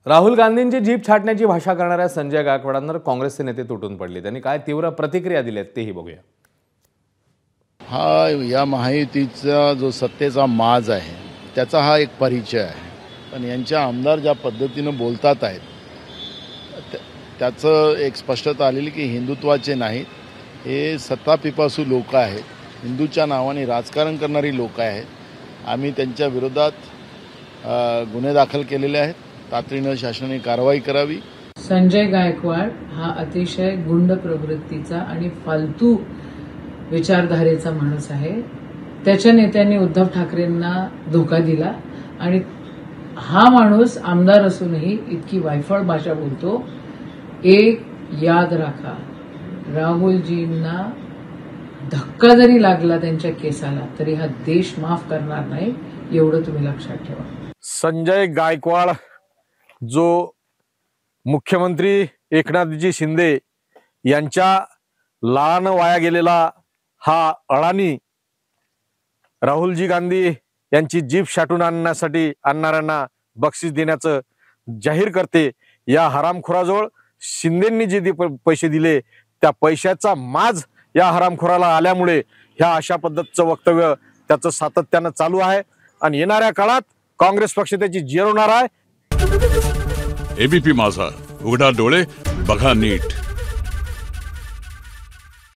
राहुल गांधींची जीप छाटण्याची भाषा करणाऱ्या संजय गायकवाडांवर काँग्रेसचे नेते तुटून पडले। त्यांनी काय तीव्र प्रतिक्रिया दिल्यात तेही बघूया। या महायुतीचा जो सत्तेचा माज आहे त्याचा हा एक परिचय आहे। पण यांच्या आमदार ज्या पद्धतीनं बोलतात आहेत त्याचं एक स्पष्टता आलेली की हिंदुत्वाचे नाहीत, हे सत्तापिपासू लोक आहेत, हिंदूच्या नावाने राजकारण करणारी लोक आहेत। आम्ही त्यांच्या विरोधात गुन्हे दाखल केलेले आहेत। तातडीनं शासनाने कारवाई करावी। संजय गायकवाड हा अतिशय गुंड प्रवृत्तीचा आणि फालतू विचारधारेचा माणूस आहे। त्याच्या नेत्यांनी उद्धव ठाकरेंना धोका दिला आणि हा माणूस आमदार असूनही इतकी वायफळ भाषा बोलतो। एक याद राखा, राहुलजींना धक्का जरी लागला त्यांच्या केसाला तरी हा देश माफ करणार नाही, एवढं तुम्ही लक्षात ठेवा। संजय गायकवाड जो मुख्यमंत्री एकनाथजी शिंदे यांच्या लाळानं वाया गेलेला हा अडाणी राहुलजी गांधी यांची जीप छाटून आणणाऱ्यांना बक्षीस देण्याचं जाहीर करते। या हरामखोराजवळ शिंदेंनी जे पैसे दिले त्या पैशाचा माज या हरामखोराला आल्यामुळे ह्या अशा पद्धतीचं वक्तव्य त्याचं सातत्यानं चालू आहे आणि येणाऱ्या काळात काँग्रेस पक्ष त्याची जिरवणार आहे। एबीपी माझा, उघडा डोळे बघा नीट।